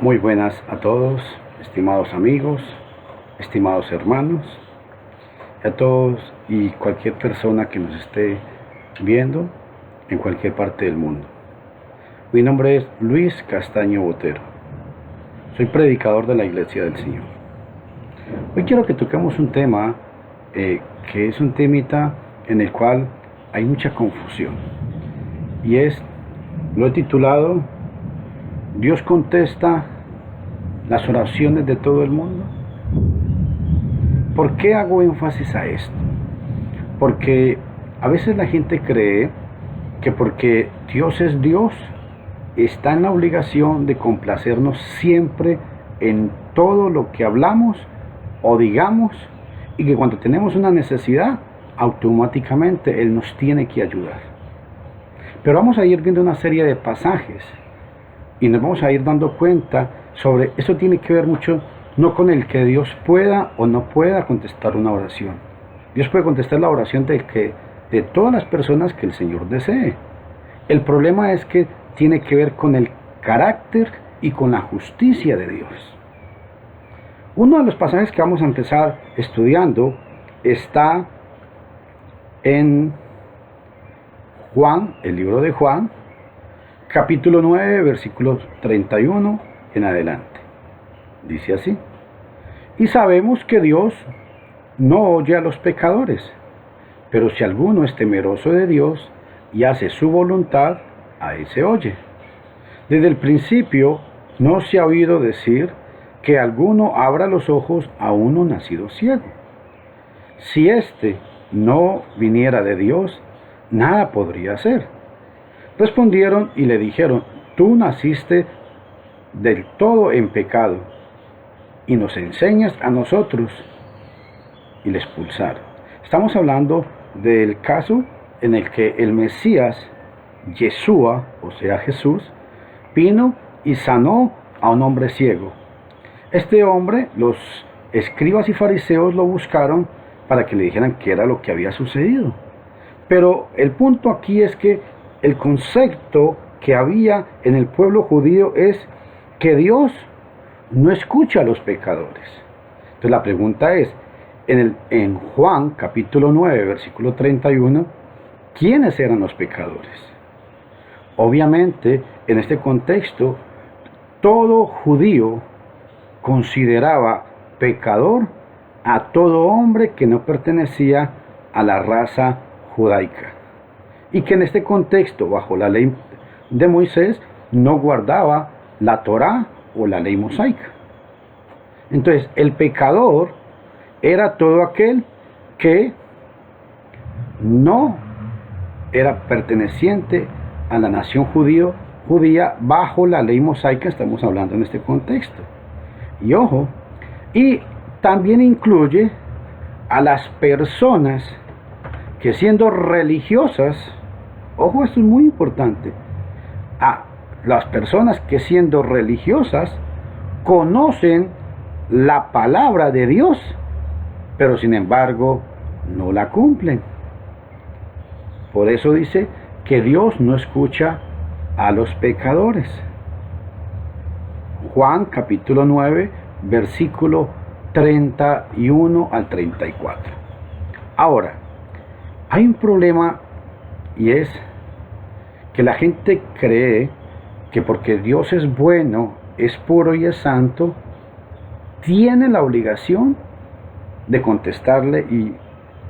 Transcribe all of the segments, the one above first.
Muy buenas a todos, estimados amigos, estimados hermanos, a todos y cualquier persona que nos esté viendo en cualquier parte del mundo. Mi nombre es Luis Castaño Botero. Soy predicador de la Iglesia del Señor. Hoy quiero que toquemos un tema que es un temita en el cual hay mucha confusión. Y lo he titulado Dios contesta las oraciones de todo el mundo. ¿Por qué hago énfasis a esto? Porque a veces la gente cree que porque Dios es Dios, está en la obligación de complacernos siempre en todo lo que hablamos o digamos, y que cuando tenemos una necesidad, automáticamente Él nos tiene que ayudar. Pero vamos a ir viendo una serie de pasajes y nos vamos a ir dando cuenta sobre eso. Tiene que ver mucho no con el que Dios pueda o no pueda contestar una oración. Dios puede contestar la oración de todas las personas que el Señor desee. El problema es que tiene que ver con el carácter y con la justicia de Dios. Uno de los pasajes que vamos a empezar estudiando está en Juan, el libro de Juan, capítulo 9, versículos 31 en adelante. Dice así: y sabemos que Dios no oye a los pecadores, pero si alguno es temeroso de Dios y hace su voluntad, a ese oye. Desde el principio no se ha oído decir que alguno abra los ojos a uno nacido ciego. Si éste no viniera de Dios, nada podría hacer. Respondieron y le dijeron: tú naciste del todo en pecado, y nos enseñas a nosotros. Y le expulsaron. Estamos hablando del caso en el que el Mesías, Yeshua, o sea Jesús, vino y sanó a un hombre ciego. Este hombre, los escribas y fariseos lo buscaron para que le dijeran qué era lo que había sucedido. Pero el punto aquí es que el concepto que había en el pueblo judío es que Dios no escucha a los pecadores. Entonces la pregunta es, en Juan capítulo 9, versículo 31, ¿quiénes eran los pecadores? Obviamente, en este contexto, todo judío consideraba pecador a todo hombre que no pertenecía a la raza judaica, y que en este contexto, bajo la ley de Moisés, no guardaba la Torá o la ley mosaica. Entonces, el pecador era todo aquel que no era perteneciente a la nación judía bajo la ley mosaica. Estamos hablando en este contexto. Y ojo, y también incluye a las personas que, siendo religiosas, ojo, esto es muy importante, a las personas que, siendo religiosas, conocen la palabra de Dios, pero sin embargo no la cumplen. Por eso dice que Dios no escucha a los pecadores. Juan capítulo 9, versículo 31 al 34. Ahora, hay un problema, y es que la gente cree que porque Dios es bueno, es puro y es santo, tiene la obligación de contestarle y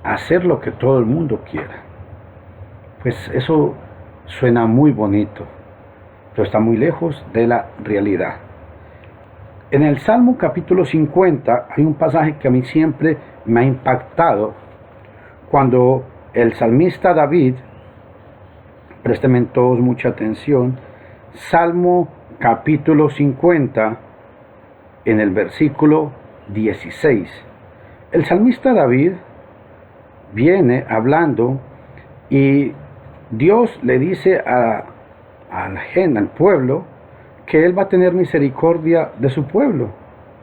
hacer lo que todo el mundo quiera. Pues eso suena muy bonito, pero está muy lejos de la realidad. En el Salmo capítulo 50 hay un pasaje que a mí siempre me ha impactado, cuando el salmista David, préstenme todos mucha atención, Salmo capítulo 50, en el versículo 16. El salmista David viene hablando y Dios le dice al pueblo que Él va a tener misericordia de su pueblo.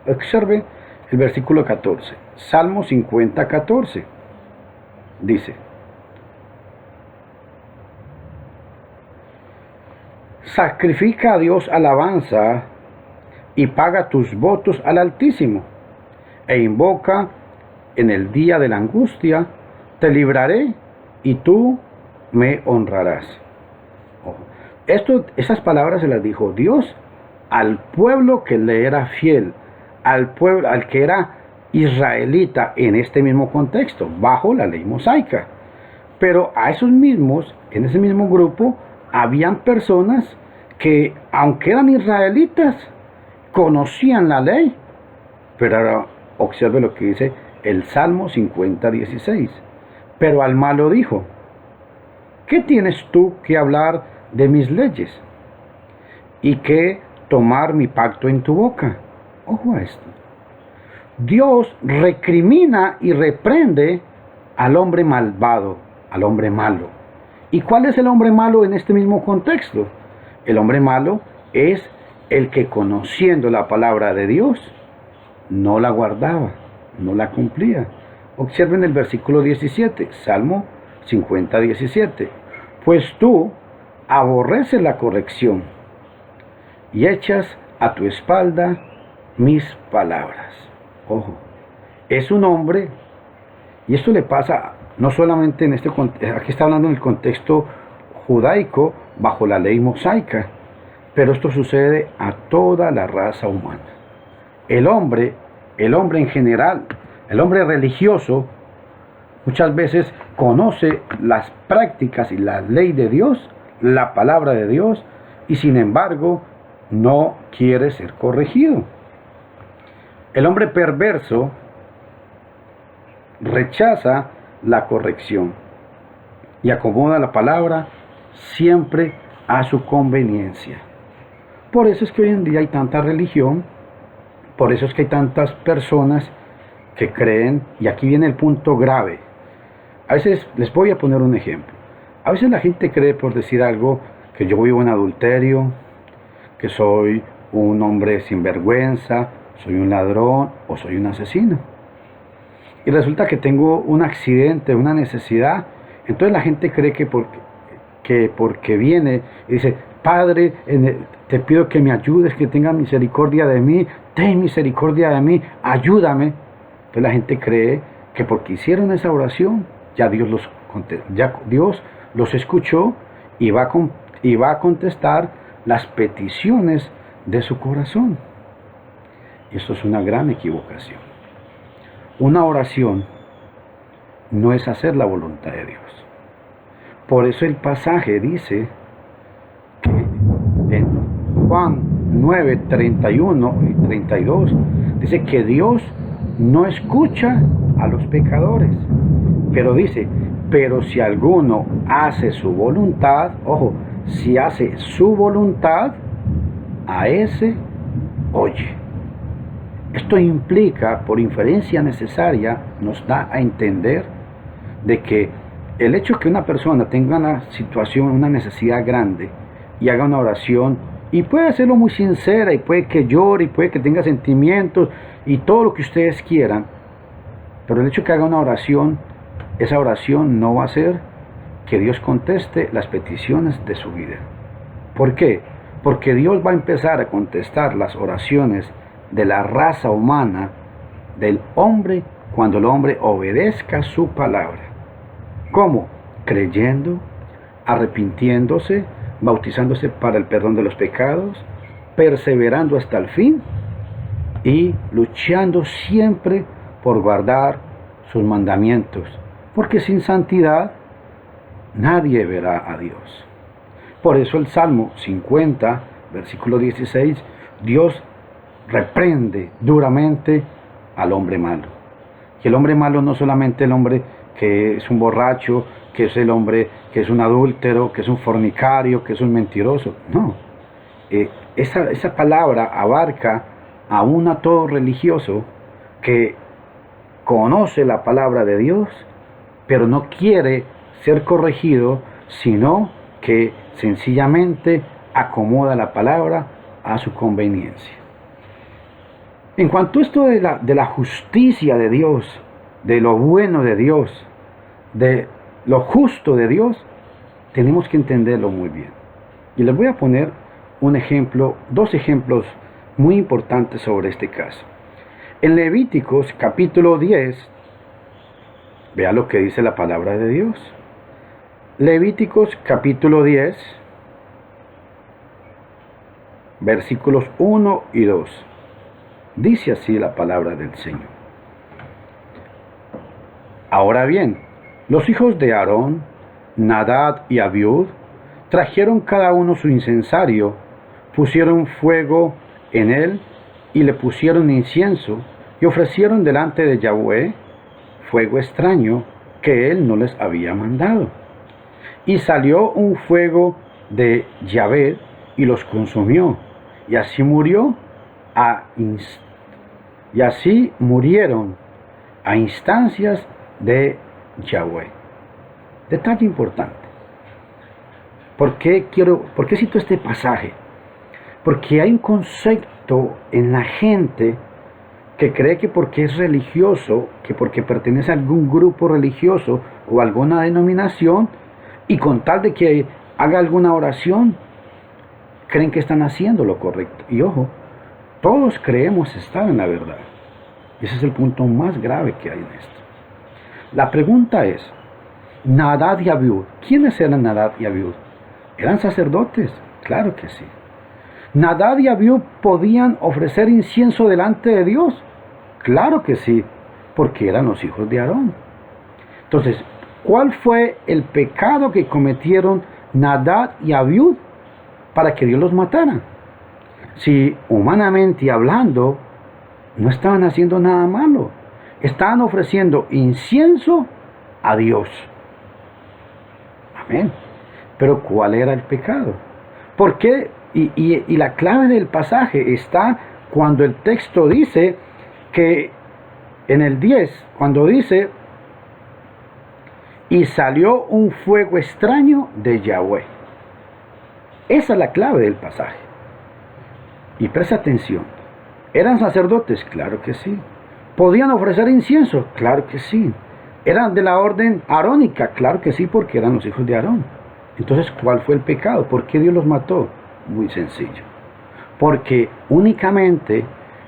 Observe el versículo 14. Salmo 50, 14. Dice: sacrifica a Dios alabanza y paga tus votos al Altísimo, e invoca en el día de la angustia, te libraré y tú me honrarás. Esas palabras se las dijo Dios al pueblo que le era fiel, al pueblo, al que era israelita en este mismo contexto, bajo la ley mosaica. Pero a esos mismos, en ese mismo grupo, habían personas que, aunque eran israelitas, conocían la ley. Pero ahora observe lo que dice el Salmo 50:16. Pero al malo dijo: ¿qué tienes tú que hablar de mis leyes? ¿Y qué tomar mi pacto en tu boca? Ojo a esto. Dios recrimina y reprende al hombre malvado, al hombre malo. ¿Y cuál es el hombre malo en este mismo contexto? El hombre malo es el que, conociendo la palabra de Dios, no la guardaba, no la cumplía. Observen el versículo 17, Salmo 50:17. Pues tú aborreces la corrección y echas a tu espalda mis palabras. Ojo, es un hombre, y esto le pasa no solamente en este contexto, aquí está hablando en el contexto judaico bajo la ley mosaica, pero esto sucede a toda la raza humana. El hombre en general, el hombre religioso, muchas veces conoce las prácticas y la ley de Dios, la palabra de Dios, y sin embargo no quiere ser corregido. El hombre perverso rechaza la corrección y acomoda la palabra siempre a su conveniencia. Por eso es que hoy en día hay tanta religión, por eso es que hay tantas personas que creen, y aquí viene el punto grave. A veces, les voy a poner un ejemplo. A veces la gente cree, por decir algo, que yo vivo en adulterio, que soy un hombre sinvergüenza, soy un ladrón o soy un asesino. Y resulta que tengo un accidente, una necesidad. Entonces la gente cree que porque viene y dice: Padre, te pido que me ayudes, que tengas misericordia de mí, ten misericordia de mí, ayúdame. Entonces la gente cree que porque hicieron esa oración, ya Dios los escuchó y va a contestar las peticiones de su corazón. Y esto es una gran equivocación. Una oración no es hacer la voluntad de Dios. Por eso el pasaje dice que en Juan 9:31 y 32 dice que Dios no escucha a los pecadores, pero dice: pero si alguno hace su voluntad, ojo, si hace su voluntad, a ese oye. Esto implica, por inferencia necesaria, nos da a entender de que el hecho que una persona tenga una situación, una necesidad grande y haga una oración, y puede hacerlo muy sincera, y puede que llore, y puede que tenga sentimientos y todo lo que ustedes quieran, pero el hecho que haga una oración, esa oración no va a hacer que Dios conteste las peticiones de su vida. ¿Por qué? Porque Dios va a empezar a contestar las oraciones de la raza humana, del hombre, cuando el hombre obedezca su palabra. ¿Cómo? Creyendo, arrepintiéndose, bautizándose para el perdón de los pecados, perseverando hasta el fin y luchando siempre por guardar sus mandamientos, porque sin santidad nadie verá a Dios. Por eso el Salmo 50, versículo 16, Dios reprende duramente al hombre malo. Y el hombre malo no solamente el hombre que es un borracho, que es el hombre que es un adúltero, que es un fornicario, que es un mentiroso. No. Esa palabra abarca aún a todo religioso que conoce la palabra de Dios, pero no quiere ser corregido, sino que sencillamente acomoda la palabra a su conveniencia. En cuanto a esto de la justicia de Dios, de lo bueno de Dios, de lo justo de Dios, tenemos que entenderlo muy bien. Y les voy a poner un ejemplo, dos ejemplos muy importantes sobre este caso. En Levíticos capítulo 10, vea lo que dice la palabra de Dios. Levíticos capítulo 10, versículos 1 y 2. Dice así la palabra del Señor. Ahora bien, los hijos de Aarón, Nadab y Abiud, trajeron cada uno su incensario, pusieron fuego en él y le pusieron incienso y ofrecieron delante de Yahweh fuego extraño que él no les había mandado. Y salió un fuego de Yahvé y los consumió, y así murieron a instancias de Yahweh. Detalle importante. ¿Por qué cito este pasaje? Porque hay un concepto en la gente que cree que porque es religioso, que porque pertenece a algún grupo religioso o alguna denominación, y con tal de que haga alguna oración, creen que están haciendo lo correcto. Y ojo, todos creemos estar en la verdad. Ese es el punto más grave que hay en esto. La pregunta es, Nadab y Abiud, ¿quiénes eran Nadab y Abiud? ¿Eran sacerdotes? Claro que sí. ¿Nadab y Abiud podían ofrecer incienso delante de Dios? Claro que sí, porque eran los hijos de Aarón. Entonces, ¿cuál fue el pecado que cometieron Nadab y Abiud para que Dios los matara? Si humanamente hablando, no estaban haciendo nada malo. Estaban ofreciendo incienso a Dios. Amén. Pero ¿cuál era el pecado? ¿Por qué? Y la clave del pasaje está cuando el texto dice que en el 10, cuando dice, y salió un fuego extraño de Yahweh. Esa es la clave del pasaje. Y presta atención. ¿Eran sacerdotes? Claro que sí. ¿Podían ofrecer incienso? Claro que sí. ¿Eran de la orden arónica? Claro que sí, porque eran los hijos de Aarón. Entonces, ¿cuál fue el pecado? ¿Por qué Dios los mató? Muy sencillo. Porque únicamente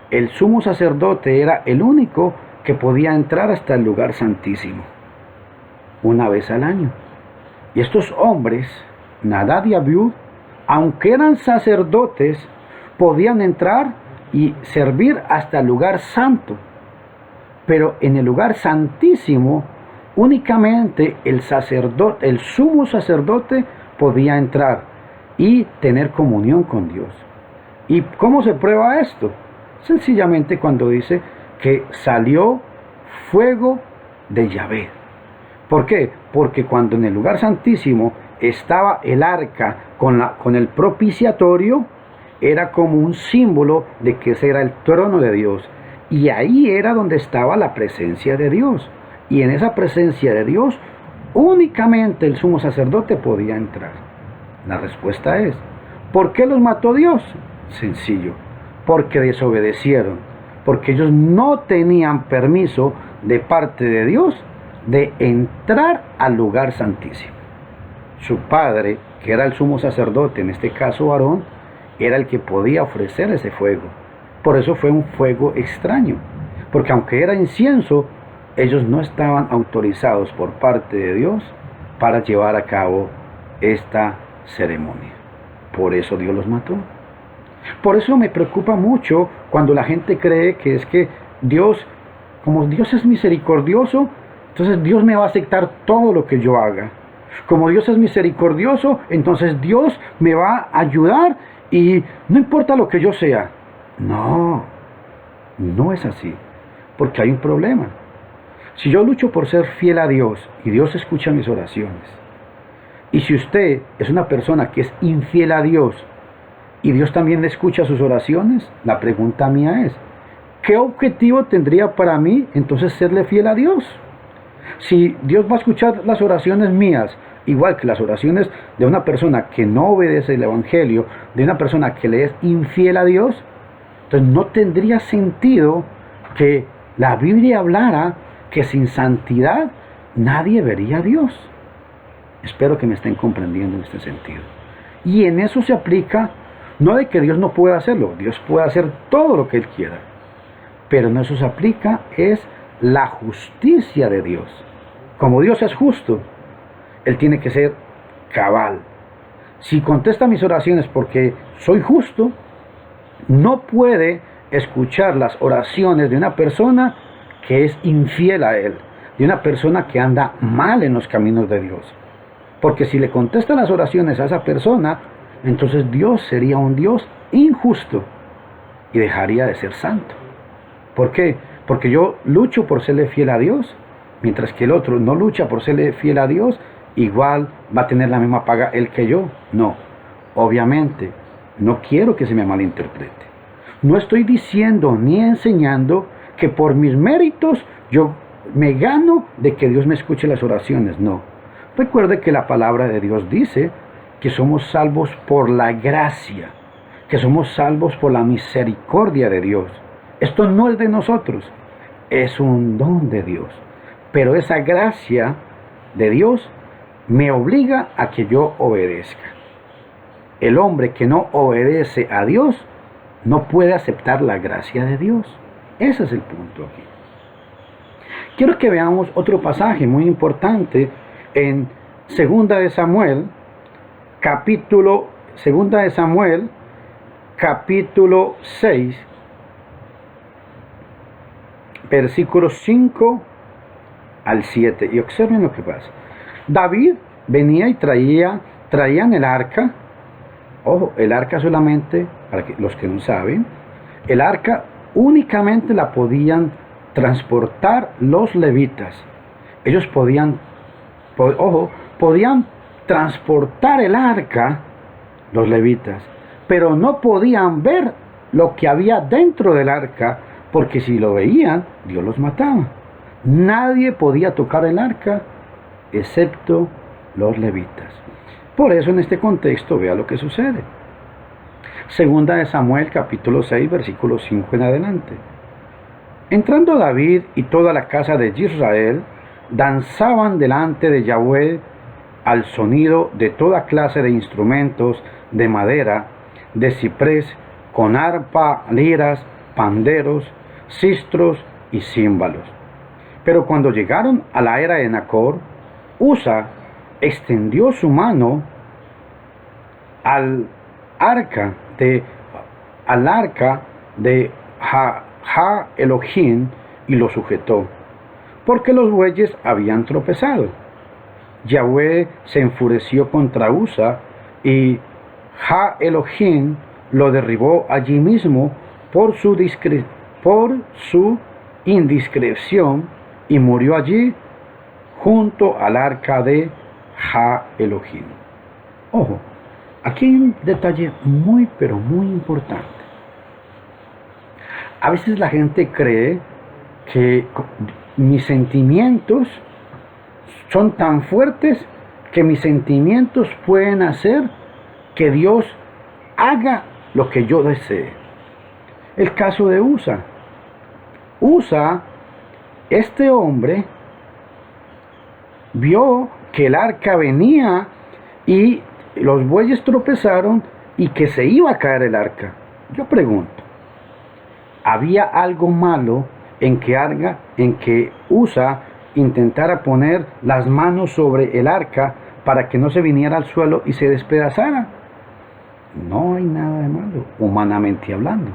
el sumo sacerdote era el único que podía entrar hasta el lugar santísimo, una vez al año. Y estos hombres, Nadab y Abiud, aunque eran sacerdotes, podían entrar y servir hasta el lugar santo. Pero en el lugar santísimo, únicamente el sumo sacerdote podía entrar y tener comunión con Dios. ¿Y cómo se prueba esto? Sencillamente cuando dice que salió fuego de Yahvé. ¿Por qué? Porque cuando en el lugar santísimo estaba el arca con el propiciatorio, era como un símbolo de que ese era el trono de Dios. Y ahí era donde estaba la presencia de Dios. Y en esa presencia de Dios, únicamente el sumo sacerdote podía entrar. La respuesta es, ¿por qué los mató Dios? Sencillo, porque desobedecieron. Porque ellos no tenían permiso de parte de Dios de entrar al lugar santísimo. Su padre, que era el sumo sacerdote, en este caso Aarón, era el que podía ofrecer ese fuego. Por eso fue un fuego extraño, porque aunque era incienso, ellos no estaban autorizados por parte de Dios para llevar a cabo esta ceremonia. Por eso Dios los mató. Por eso me preocupa mucho cuando la gente cree que es que Dios, como Dios es misericordioso, entonces Dios me va a aceptar todo lo que yo haga. Como Dios es misericordioso, entonces Dios me va a ayudar y no importa lo que yo sea. No, no es así, porque hay un problema. Si yo lucho por ser fiel a Dios y Dios escucha mis oraciones, y si usted es una persona que es infiel a Dios y Dios también le escucha sus oraciones, la pregunta mía es, ¿qué objetivo tendría para mí entonces serle fiel a Dios? Si Dios va a escuchar las oraciones mías, igual que las oraciones de una persona que no obedece el Evangelio, de una persona que le es infiel a Dios, entonces no tendría sentido que la Biblia hablara que sin santidad nadie vería a Dios. Espero que me estén comprendiendo en este sentido. Y en eso se aplica No de que Dios no pueda hacerlo, Dios puede hacer todo lo que Él quiera, pero en eso se aplica es la justicia de Dios. Como Dios es justo, Él tiene que ser cabal. Si contesta mis oraciones porque soy justo, no puede escuchar las oraciones de una persona que es infiel a Él, de una persona que anda mal en los caminos de Dios. Porque si le contesta las oraciones a esa persona, entonces Dios sería un Dios injusto y dejaría de ser santo. ¿Por qué? Porque yo lucho por serle fiel a Dios, mientras que el otro no lucha por serle fiel a Dios, igual va a tener la misma paga él que yo. No, obviamente, no quiero que se me malinterprete. No estoy diciendo ni enseñando que por mis méritos yo me gano de que Dios me escuche las oraciones, no. Recuerde que la palabra de Dios dice que somos salvos por la gracia, que somos salvos por la misericordia de Dios. Esto no es de nosotros, es un don de Dios. Pero esa gracia de Dios me obliga a que yo obedezca. El hombre que no obedece a Dios no puede aceptar la gracia de Dios. Ese es el punto aquí. Quiero que veamos otro pasaje muy importante en 2 de Samuel, capítulo 6, versículos 5 al 7. Y observen lo que pasa. David venía y traían el arca. Ojo, el arca solamente, para los que no saben, el arca únicamente la podían transportar los levitas. Ellos podían transportar el arca, los levitas, pero no podían ver lo que había dentro del arca, porque si lo veían, Dios los mataba. Nadie podía tocar el arca, excepto los levitas. Por eso en este contexto, vea lo que sucede. 2 de Samuel, capítulo 6, versículo 5 en adelante. Entrando David y toda la casa de Israel, danzaban delante de Yahweh al sonido de toda clase de instrumentos de madera, de ciprés, con arpa, liras, panderos, sistros y címbalos. Pero cuando llegaron a la era de Nacor, Usa extendió su mano al arca de Ja Elohim y lo sujetó, porque los bueyes habían tropezado. Yahweh se enfureció contra Usa y Ja Elohim lo derribó allí mismo por su indiscreción y murió allí junto al arca de Ja Elohim. Ojo, aquí hay un detalle muy pero muy importante. A veces la gente cree que mis sentimientos son tan fuertes que mis sentimientos pueden hacer que Dios haga lo que yo desee. El caso de Usa. Usa, este hombre, vio que el arca venía y los bueyes tropezaron y que se iba a caer el arca. Yo pregunto, ¿había algo malo en que Usa intentara poner las manos sobre el arca para que no se viniera al suelo y se despedazara? No hay nada de malo, humanamente hablando.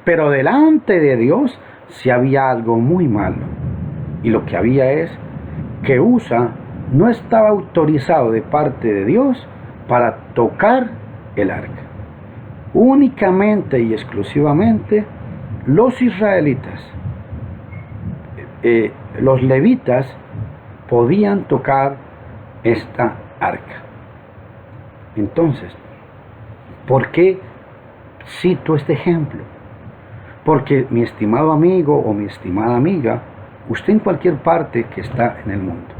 Pero delante de Dios sí había algo muy malo. Y lo que había es que Usa no estaba autorizado de parte de Dios para tocar el arca. Únicamente y exclusivamente los israelitas, los levitas, podían tocar esta arca. Entonces, ¿por qué cito este ejemplo? Porque mi estimado amigo o mi estimada amiga, usted en cualquier parte que está en el mundo,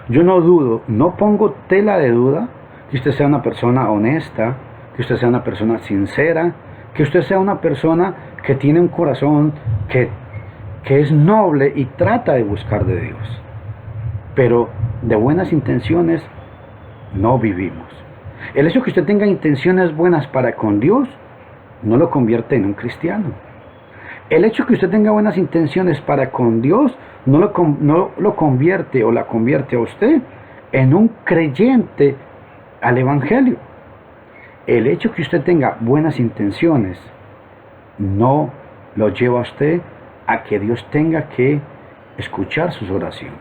yo no dudo, no pongo tela de duda que usted sea una persona honesta, que usted sea una persona sincera, que usted sea una persona que tiene un corazón que es noble y trata de buscar de Dios. Pero de buenas intenciones no vivimos. El hecho de que usted tenga intenciones buenas para con Dios no lo convierte en un cristiano. El hecho de que usted tenga buenas intenciones para con Dios no lo convierte o la convierte a usted en un creyente al Evangelio. El hecho de que usted tenga buenas intenciones no lo lleva a usted a que Dios tenga que escuchar sus oraciones.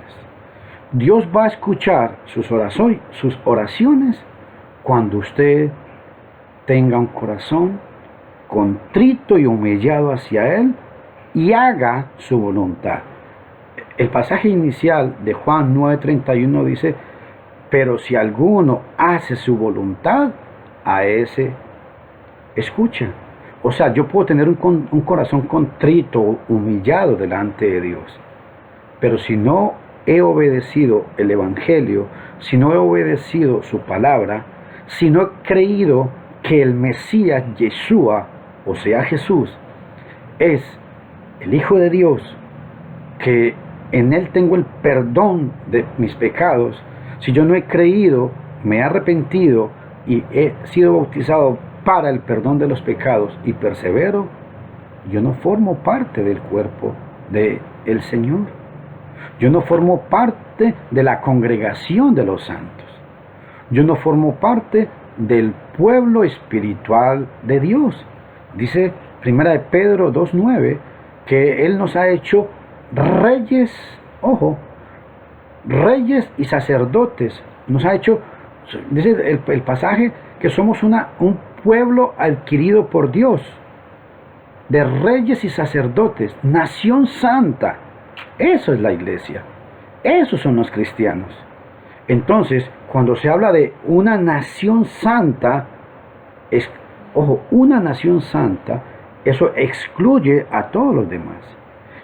Dios va a escuchar sus oraciones cuando usted tenga un corazón contrito y humillado hacia Él y haga su voluntad. El pasaje inicial de Juan 9:31 dice: pero si alguno hace su voluntad, a ese escucha. O sea, yo puedo tener un corazón contrito, humillado delante de Dios, pero si no he obedecido el Evangelio, si no he obedecido su palabra, si no he creído que el Mesías Yeshua, o sea Jesús, es el Hijo de Dios, que en Él tengo el perdón de mis pecados, si yo no he creído, me he arrepentido y he sido bautizado para el perdón de los pecados y persevero, yo no formo parte del cuerpo del Señor. Yo no formo parte de la congregación de los santos. Yo no formo parte del pueblo espiritual de Dios. Dice 1 de Pedro 2:9 que Él nos ha hecho reyes, ojo, reyes y sacerdotes. Nos ha hecho, dice el pasaje, que somos un pueblo adquirido por Dios, de reyes y sacerdotes, nación santa. Eso es la iglesia. Esos son los cristianos. Entonces, cuando se habla de una nación santa, una nación santa, eso excluye a todos los demás.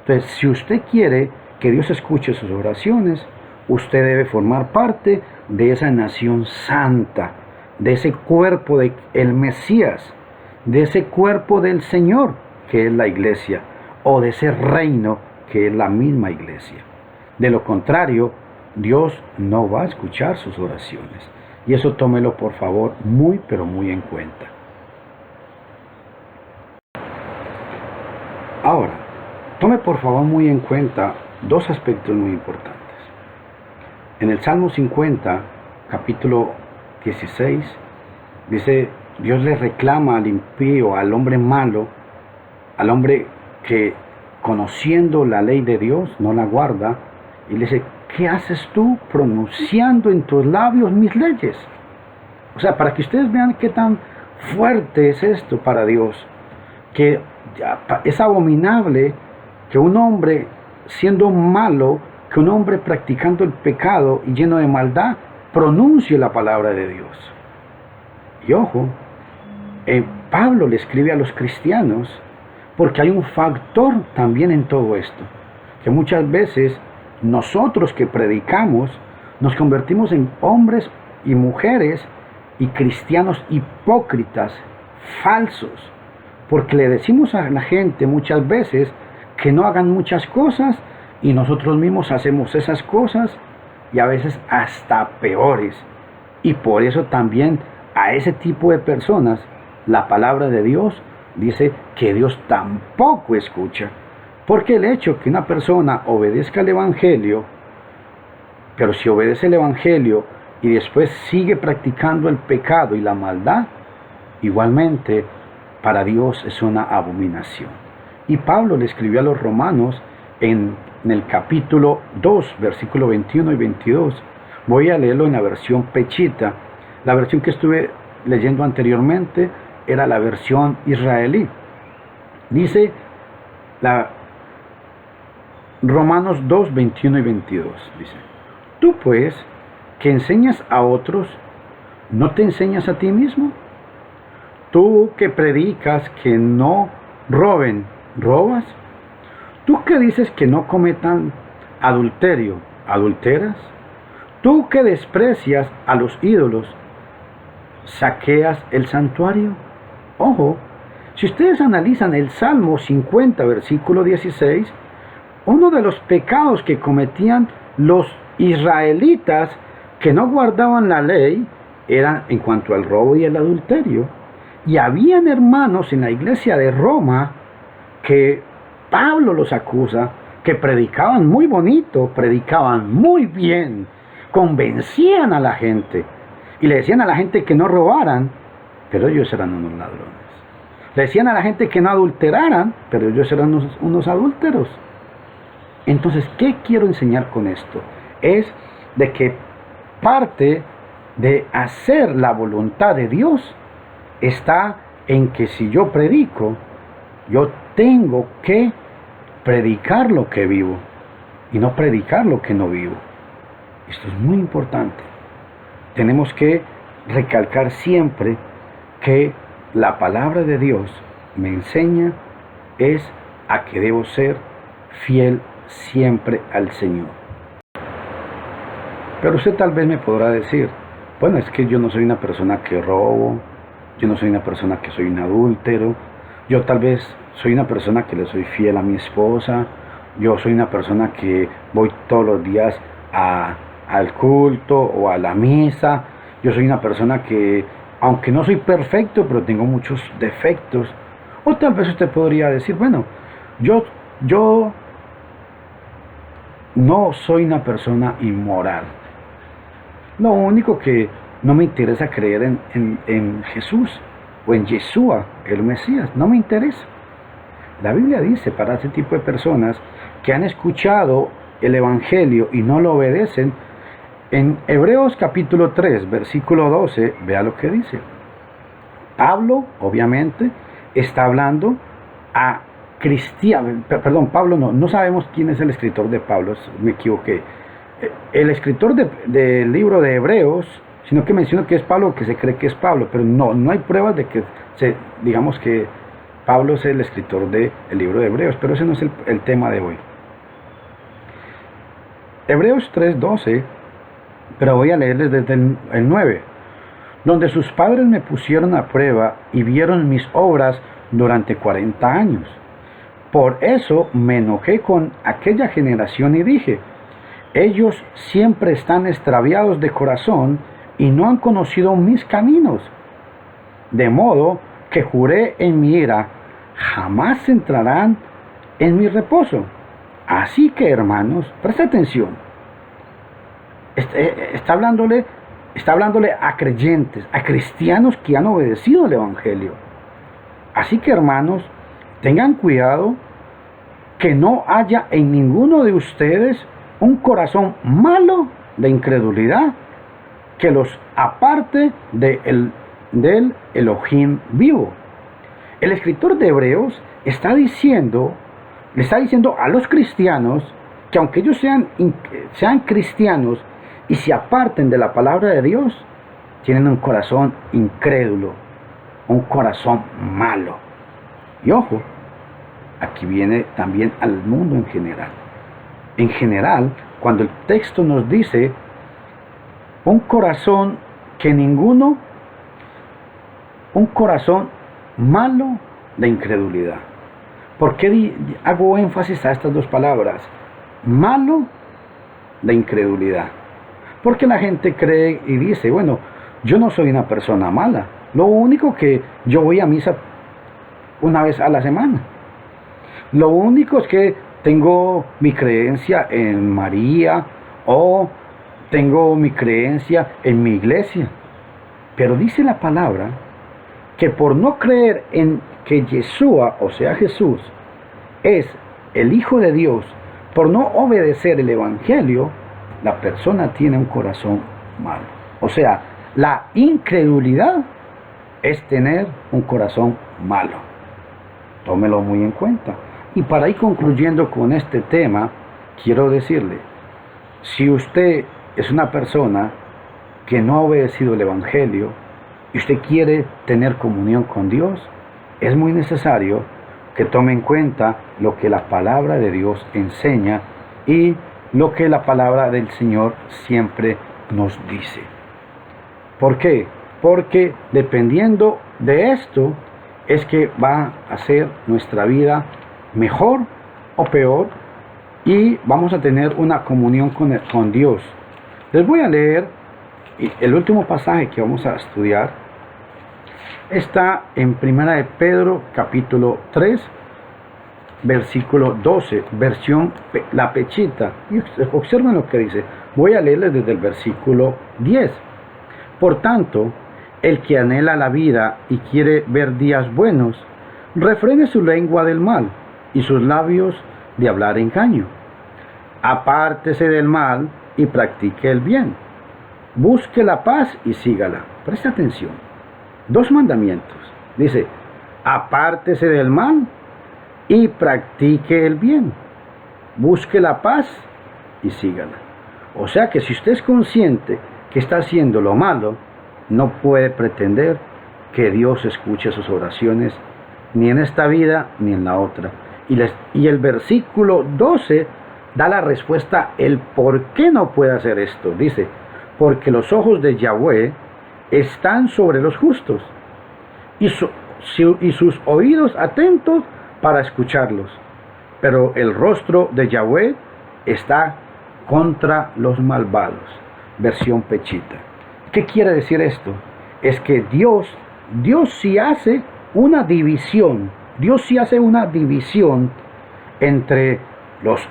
Entonces, si usted quiere que Dios escuche sus oraciones, usted debe formar parte de esa nación santa, de ese cuerpo del Mesías, de ese cuerpo del Señor, que es la iglesia, o de ese reino, que es la misma iglesia. De lo contrario, Dios no va a escuchar sus oraciones. Y eso tómelo por favor muy, pero muy en cuenta. Ahora, tome por favor muy en cuenta dos aspectos muy importantes. En el Salmo 50, capítulo 16, dice: Dios le reclama al impío, al hombre malo, al hombre que conociendo la ley de Dios no la guarda, y le dice: ¿qué haces tú pronunciando en tus labios mis leyes? O sea, para que ustedes vean qué tan fuerte es esto para Dios, que es abominable que un hombre siendo malo, que un hombre practicando el pecado y lleno de maldad, pronuncie la palabra de Dios. Y ojo, Pablo le escribe a los cristianos, porque hay un factor también en todo esto, que muchas veces nosotros que predicamos nos convertimos en hombres y mujeres y cristianos hipócritas, falsos, porque le decimos a la gente muchas veces que no hagan muchas cosas y nosotros mismos hacemos esas cosas y a veces hasta peores. Y por eso también a ese tipo de personas la palabra de Dios dice que Dios tampoco escucha. Porque el hecho que una persona obedezca el Evangelio, pero si obedece el Evangelio y después sigue practicando el pecado y la maldad, igualmente para Dios es una abominación. Y Pablo le escribió a los romanos en el capítulo 2, versículo 21 y 22. Voy a leerlo en la versión Pechita. La versión que estuve leyendo anteriormente era la versión israelí. Dice Romanos 2, 21 y 22. Dice: tú pues, que enseñas a otros, ¿no te enseñas a ti mismo? Tú que predicas que no roben, ¿robas? Tú que dices que no cometan adulterio, ¿adulteras? Tú que desprecias a los ídolos, ¿saqueas el santuario? Ojo, si ustedes analizan el Salmo 50, versículo 16, uno de los pecados que cometían los israelitas que no guardaban la ley eran en cuanto al robo y el adulterio. Y habían hermanos en la iglesia de Roma que Pablo los acusa, que predicaban muy bonito, predicaban muy bien, convencían a la gente y le decían a la gente que no robaran, pero ellos eran unos ladrones. Le decían a la gente que no adulteraran, pero ellos eran unos adúlteros. Entonces, ¿qué quiero enseñar con esto? Es de que parte de hacer la voluntad de Dios está en que si yo predico, yo tengo que predicar lo que vivo y no predicar lo que no vivo. Esto es muy importante. Tenemos que recalcar siempre que la palabra de Dios me enseña es a que debo ser fiel siempre al Señor. Pero usted tal vez me podrá decir, bueno, es que yo no soy una persona que robo, yo no soy una persona que soy un adúltero, yo tal vez soy una persona que le soy fiel a mi esposa, yo soy una persona que voy todos los días al culto o a la misa, yo soy una persona que, aunque no soy perfecto, pero tengo muchos defectos. O tal vez usted podría decir, bueno, yo no soy una persona inmoral. Lo único que no me interesa creer en Jesús o en Yeshua, el Mesías. No me interesa. La Biblia dice para este tipo de personas que han escuchado el Evangelio y no lo obedecen, en Hebreos capítulo 3, versículo 12, vea lo que dice. Pablo, obviamente, está hablando a cristianos, perdón, Pablo no sabemos quién es el escritor de Pablo, me equivoqué. El escritor del libro de Hebreos, sino que menciona que es Pablo, que se cree que es Pablo, pero no hay pruebas de que digamos que Pablo es el escritor del libro de Hebreos, pero ese no es el tema de hoy. Hebreos 3:12, pero voy a leerles desde el 9, donde sus padres me pusieron a prueba y vieron mis obras durante 40 años. Por eso me enojé con aquella generación y dije, ellos siempre están extraviados de corazón y no han conocido mis caminos. De modo que juré en mi ira, jamás entrarán en mi reposo. Así que, hermanos, presta atención. Está hablándole a creyentes, a cristianos que han obedecido el Evangelio. Así que, hermanos, tengan cuidado que no haya en ninguno de ustedes un corazón malo de incredulidad que los aparte del Elohim vivo. El escritor de Hebreos le está diciendo a los cristianos que aunque ellos sean cristianos y se aparten de la palabra de Dios, tienen un corazón incrédulo, un corazón malo. Y ojo, aquí viene también al mundo en general. En general, cuando el texto nos dice un corazón malo de incredulidad. ¿Por qué hago énfasis a estas dos palabras? Malo de incredulidad. Porque la gente cree y dice, bueno, yo no soy una persona mala. Lo único que yo voy a misa una vez a la semana. Lo único es que tengo mi creencia en María o tengo mi creencia en mi iglesia. Pero dice la palabra que por no creer en que Yeshua, o sea Jesús, es el Hijo de Dios, por no obedecer el Evangelio, la persona tiene un corazón malo. O sea, la incredulidad es tener un corazón malo. Tómelo muy en cuenta. Y para ir concluyendo con este tema, quiero decirle, si usted es una persona que no ha obedecido el Evangelio y usted quiere tener comunión con Dios, es muy necesario que tome en cuenta lo que la palabra de Dios enseña y lo que la palabra del Señor siempre nos dice. ¿Por qué? Porque dependiendo de esto es que va a ser nuestra vida mejor o peor y vamos a tener una comunión con Dios. Les voy a leer Y el último pasaje que vamos a estudiar está en Primera de Pedro, capítulo 3, versículo 12, versión La Pechita. Y observen lo que dice. Voy a leerles desde el versículo 10. Por tanto, el que anhela la vida y quiere ver días buenos, refrene su lengua del mal y sus labios de hablar engaño. Apártese del mal y practique el bien. Busque la paz y sígala. Presta atención. 2 mandamientos. Dice, apártese del mal y practique el bien. Busque la paz y sígala. O sea que si usted es consciente que está haciendo lo malo, no puede pretender que Dios escuche sus oraciones, ni en esta vida ni en la otra. Y el versículo 12 da la respuesta, el por qué no puede hacer esto. Dice, porque los ojos de Yahweh están sobre los justos, y sus oídos atentos para escucharlos. Pero el rostro de Yahweh está contra los malvados. Versión Pechita. ¿Qué quiere decir esto? Es que Dios sí hace una división. Dios sí hace una división entre los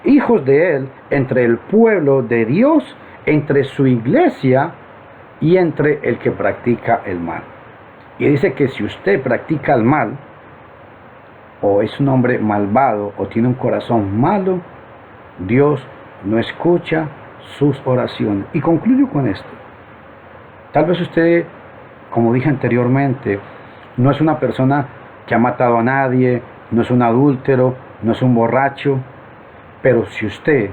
hijos de Él, entre el pueblo de Dios, entre su iglesia y entre el que practica el mal. Y dice que si usted practica el mal, o es un hombre malvado, o tiene un corazón malo, Dios no escucha sus oraciones. Y concluyo con esto. Tal vez usted, como dije anteriormente, no es una persona que ha matado a nadie, no es un adúltero, no es un borracho, pero si usted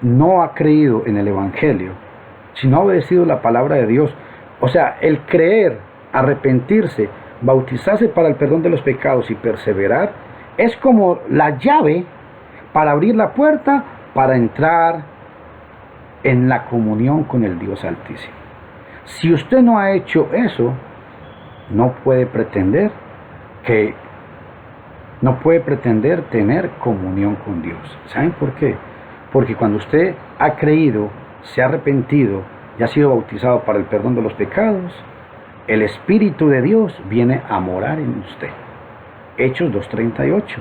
no ha creído en el Evangelio, si no ha obedecido la palabra de Dios, o sea, el creer, arrepentirse, bautizarse para el perdón de los pecados y perseverar, es como la llave para abrir la puerta para entrar en la comunión con el Dios Altísimo. Si usted no ha hecho eso, no puede pretender tener comunión con Dios. ¿Saben por qué? Porque cuando usted ha creído, se ha arrepentido y ha sido bautizado para el perdón de los pecados, el Espíritu de Dios viene a morar en usted. Hechos 2:38.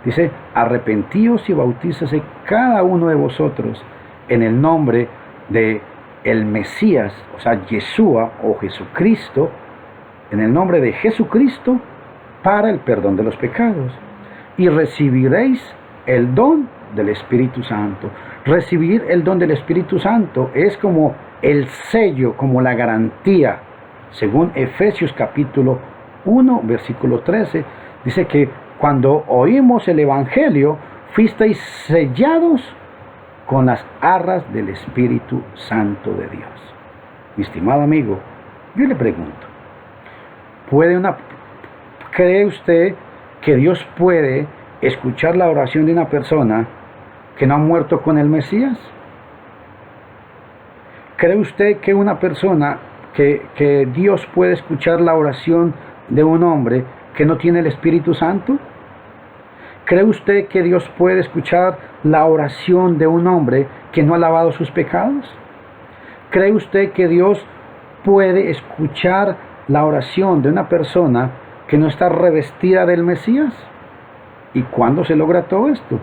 Dice, arrepentíos y bautízase cada uno de vosotros en el nombre de el Mesías, o sea, Yeshua o Jesucristo, en el nombre de Jesucristo, para el perdón de los pecados. Y recibiréis el don del Espíritu Santo. Recibir el don del Espíritu Santo es como el sello, como la garantía. Según Efesios capítulo 1, versículo 13, dice que cuando oímos el Evangelio, fuisteis sellados con las arras del Espíritu Santo de Dios. Mi estimado amigo, yo le pregunto, ¿cree usted que Dios puede escuchar la oración de una persona que no ha muerto con el Mesías? ¿Cree usted que una persona, que Dios puede escuchar la oración de un hombre que no tiene el Espíritu Santo? ¿Cree usted que Dios puede escuchar la oración de un hombre que no ha lavado sus pecados? ¿Cree usted que Dios puede escuchar la oración de una persona que no está revestida del Mesías? ¿Y cuándo se logra todo esto?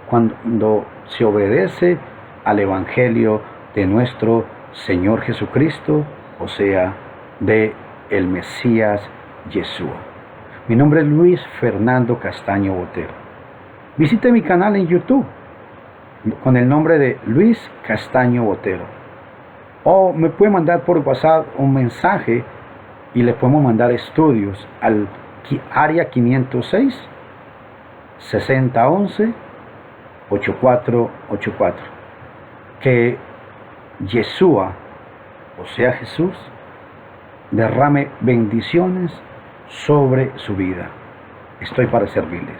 Cuando se obedece al Evangelio de nuestro Señor Jesucristo, o sea, de el Mesías Yeshua. Mi nombre es Luis Fernando Castaño Botero. Visite mi canal en YouTube con el nombre de Luis Castaño Botero. O me puede mandar por WhatsApp un mensaje y le podemos mandar estudios al área 506 6011 8484. Que Yeshua, o sea Jesús, derrame bendiciones sobre su vida. Estoy para servirles.